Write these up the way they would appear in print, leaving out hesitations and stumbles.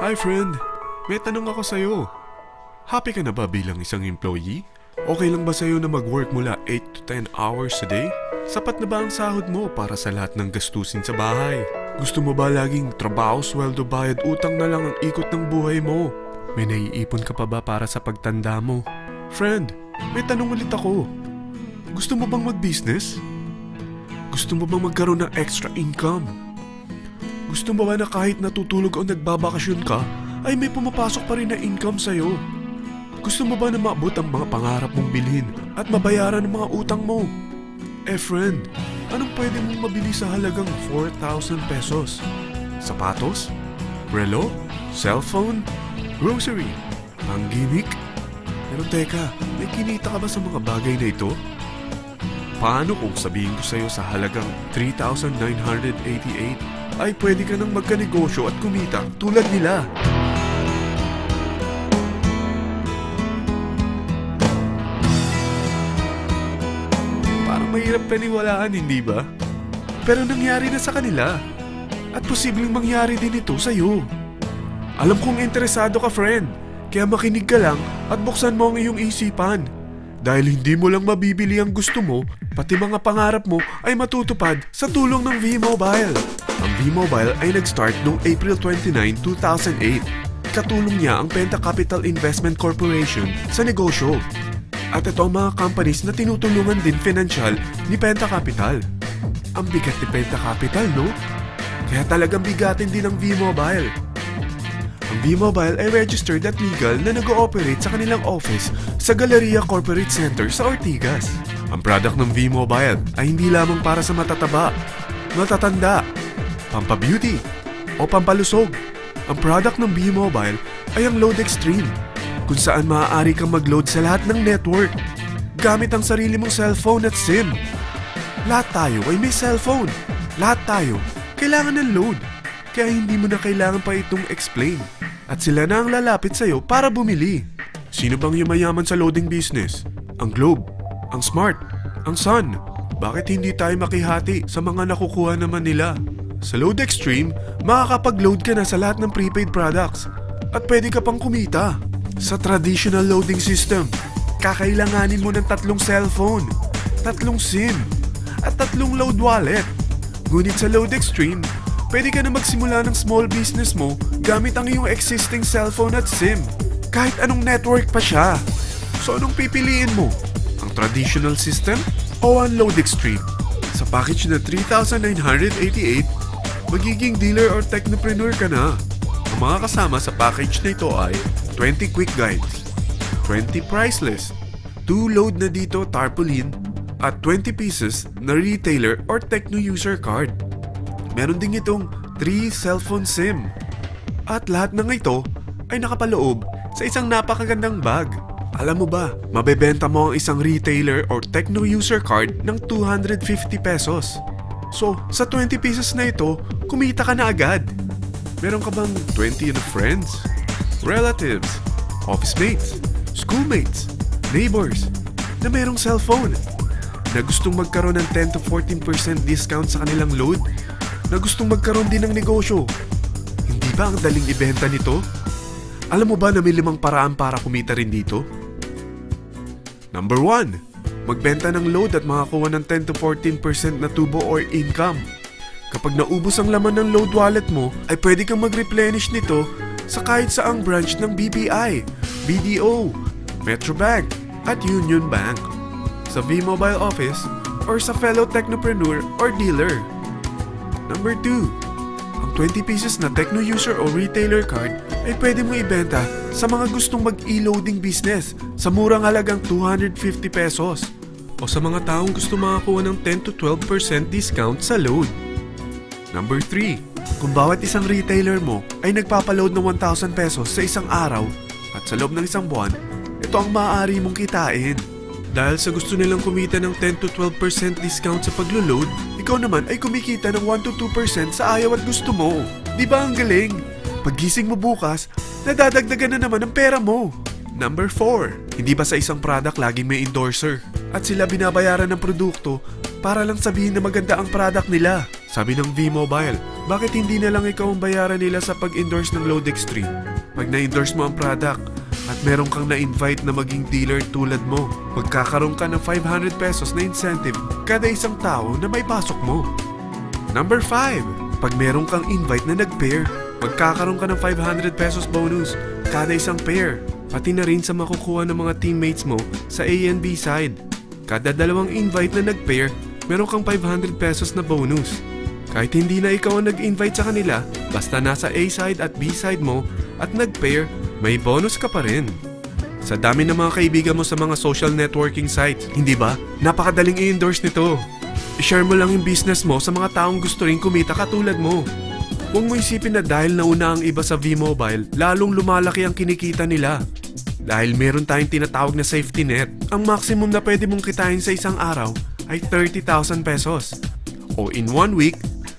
Hi friend, may tanong ako sa'yo. Happy ka na ba bilang isang employee? Okay lang ba sa'yo na mag-work mula 8 to 10 hours a day? Sapat na ba ang sahod mo para sa lahat ng gastusin sa bahay? Gusto mo ba laging trabaho, sweldo, bayad, utang na lang ang ikot ng buhay mo? May naiipon ka pa ba para sa pagtanda mo? Friend, may tanong ulit ako. Gusto mo bang mag-business? Gusto mo bang magkaroon ng extra income? Gusto mo ba na kahit natutulog o nagbabakasyon ka, ay may pumapasok pa rin na income sa'yo? Gusto mo ba na maabot ang mga pangarap mong bilhin at mabayaran ang mga utang mo? Friend, anong pwede mong mabili sa halagang 4,000 pesos? Sapatos? Relo? Cellphone? Grocery? Ang gimmick? Pero teka, may kinita ka ba sa mga bagay na ito? Paano kung sabihin ko sa'yo sa halagang 3,988 ay pwede ka nang magkanegosyo at kumita tulad nila? Parang mahirap paniwalaan, hindi ba? Pero nangyari na sa kanila. At posibleng mangyari din ito sa'yo. Alam kong interesado ka, friend. Kaya makinig ka lang at buksan mo ang iyong isipan. Dahil hindi mo lang mabibili ang gusto mo, pati mga pangarap mo ay matutupad sa tulong ng V-Mobile. Ang V-Mobile ay nag-start noong April 29, 2008. Katulong niya ang Penta Capital Investment Corporation sa negosyo. At ito ang mga companies na tinutulungan din financial ni Penta Capital. Ang bigat ni Penta Capital, no? Kaya talagang bigatin din ang V-Mobile. Ang V-Mobile ay registered at legal na nag-ooperate sa kanilang office sa Galleria Corporate Center sa Ortigas. Ang product ng V-Mobile ay hindi lamang para sa matataba, matatanda, pampabeauty, o pampalusog. Ang product ng V-Mobile ay ang Load Extreme, kung saan maaari kang mag-load sa lahat ng network gamit ang sarili mong cellphone at SIM. Lahat tayo ay may cellphone. Lahat tayo kailangan ng load. Kaya hindi mo na kailangan pa itong explain. At sila na ang lalapit sa'yo para bumili. Sino bang yumayaman sa loading business? Ang Globe, ang Smart, ang Sun. Bakit hindi tayo makihati sa mga nakukuha naman nila? Sa Load Extreme, makakapag-load ka na sa lahat ng prepaid products. At pwede ka pang kumita. Sa traditional loading system, kakailanganin mo ng 3 cellphone, 3 SIM, at 3 load wallet. Ngunit sa Load Extreme, pwede ka na magsimula ng small business mo gamit ang iyong existing cellphone at SIM. Kahit anong network pa siya. So anong pipiliin mo? Ang traditional system o ang Load Extreme? Sa package na 3,988, magiging dealer or technopreneur ka na. Ang mga kasama sa package na ito ay 20 quick guides, 20 price list, 2 load na dito tarpaulin, at 20 pieces na retailer or techno user card. Meron din itong 3 cellphone SIM. At lahat ng ito ay nakapaloob sa isang napakagandang bag. Alam mo ba, mabebenta mo ang isang retailer or techno user card ng 250 pesos. So, sa 20 pieces na ito, kumita ka na agad. Meron ka bang 20 na friends, relatives, office mates, schoolmates, neighbors na merong cellphone, na gustong magkaroon ng 10 to 14% discount sa kanilang load, na gustong magkaroon din ng negosyo? Hindi ba ang daling ibenta nito? Alam mo ba na may 5 paraan para kumita rin dito? Number 1, magbenta ng load at makakuha ng 10 to 14% na tubo or income. Kapag naubos ang laman ng load wallet mo, ay pwede kang mag-replenish nito sa kahit saang branch ng BPI, BDO, Metrobank, at Union Bank, sa V-Mobile office, or sa fellow technopreneur or dealer. Number 2, ang 20 pieces na techno user o retailer card ay pwede mo ibenta sa mga gustong mag-e-loading business sa murang halagang 250 pesos o sa mga taong gusto makakuha ng 10 to 12% discount sa load. Number 3, kung bawat isang retailer mo ay nagpapaload ng 1,000 pesos sa isang araw at sa loob ng isang buwan, ito ang maaari mong kitain. Dahil sa gusto nilang kumita ng 10 to 12% discount sa paglo-load, ikaw naman ay kumikita ng 1 to 2% sa ayaw at gusto mo. Di ba ang galing? Paggising mo bukas, nadadagdagan na naman ang pera mo. Number 4, hindi ba sa isang product laging may endorser? At sila binabayaran ng produkto para lang sabihin na maganda ang product nila. Sabi ng V-Mobile, Bakit hindi na lang ikaw ang bayaran nila sa pag-endorse ng Load Extreme? Pag na-endorse mo ang product at meron kang na-invite na maging dealer tulad mo, magkakaroon ka ng 500 pesos na incentive kada isang tao na may pasok mo. Number 5. Pag meron kang invite na nag-pair, magkakaroon ka ng 500 pesos bonus kada isang pair. Pati na rin sa makukuha ng mga teammates mo sa A and B side. Kada dalawang invite na nag-pair, meron kang 500 pesos na bonus. Kahit hindi na ikaw ang nag-invite sa kanila, basta nasa A side at B side mo at nag-pair, may bonus ka pa rin. Sa dami ng mga kaibigan mo sa mga social networking sites, hindi ba? Napakadaling i-endorse nito. I-share mo lang yung business mo sa mga taong gusto rin kumita katulad mo. Huwag mo isipin na dahil nauna ang iba sa V-Mobile, lalong lumalaki ang kinikita nila. Dahil meron tayong tinatawag na safety net, ang maximum na pwede mong kitain sa isang araw ay 30,000 pesos. O in 1 week,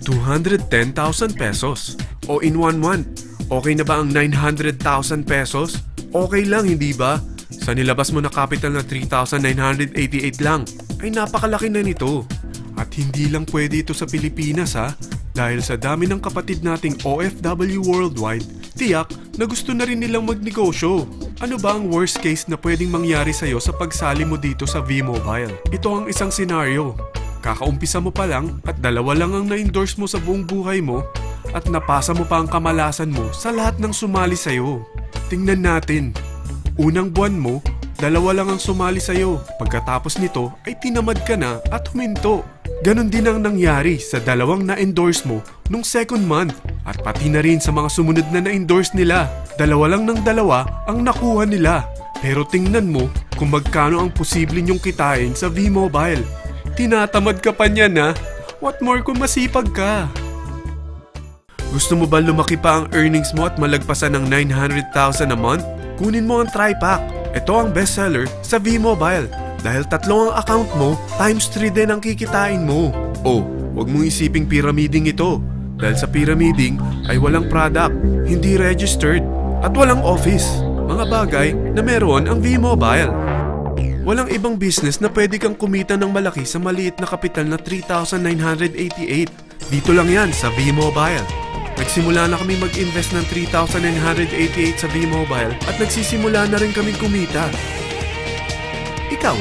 210,000 pesos. O in 1 month, okay na ba ang 900,000 pesos? Okay lang, hindi ba? Sa nilabas mo na capital na 3,988 lang, ay napakalaki na nito. At hindi lang pwede ito sa Pilipinas ha, dahil sa dami ng kapatid nating OFW worldwide, tiyak na gusto na rin nilang magnegosyo. Ano ba ang worst case na pwedeng mangyari sa'yo sa pagsali mo dito sa V-Mobile? Ito ang isang senaryo. Kakaumpisa mo pa lang at dalawa lang ang na-endorse mo sa buong buhay mo at napasa mo pa ang kamalasan mo sa lahat ng sumali sa'yo. Tingnan natin. Unang buwan mo, dalawa lang ang sumali sa'yo. Pagkatapos nito ay tinamad ka na at huminto. Ganon din ang nangyari sa dalawang na-endorse mo nung second month at pati na rin sa mga sumunod na na-endorse nila. Dalawa lang ng dalawa ang nakuha nila. Pero tingnan mo kung magkano ang posible nyong kitain sa V-Mobile. Tinatamad ka pa niyan ha? What more kung masipag ka? Gusto mo ba lumaki pa ang earnings mo at malagpasan ng 900,000 a month? Kunin mo ang TriPack. Ito ang bestseller sa V-Mobile. Dahil 3 ang account mo, times 3 din ang kikitain mo. Oh, huwag mong isiping pyramiding ito. Dahil sa pyramiding ay walang product, hindi registered, at walang office. Mga bagay na meron ang V-Mobile. Walang ibang business na pwede kang kumita ng malaki sa maliit na kapital na 3,988. Dito lang yan sa V-Mobile. Nagsimula na kami mag-invest ng 3,988 sa V-Mobile at nagsisimula na rin kaming kumita. Ikaw,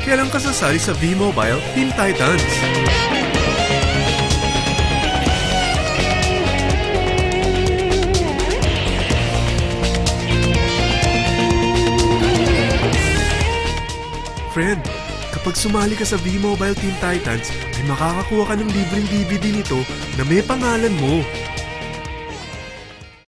kailan ka sasali sa V-Mobile Team Titans? Friend, kapag sumali ka sa V-Mobile Team Titans, ay makakakuha ka ng libreng DVD nito na may pangalan mo.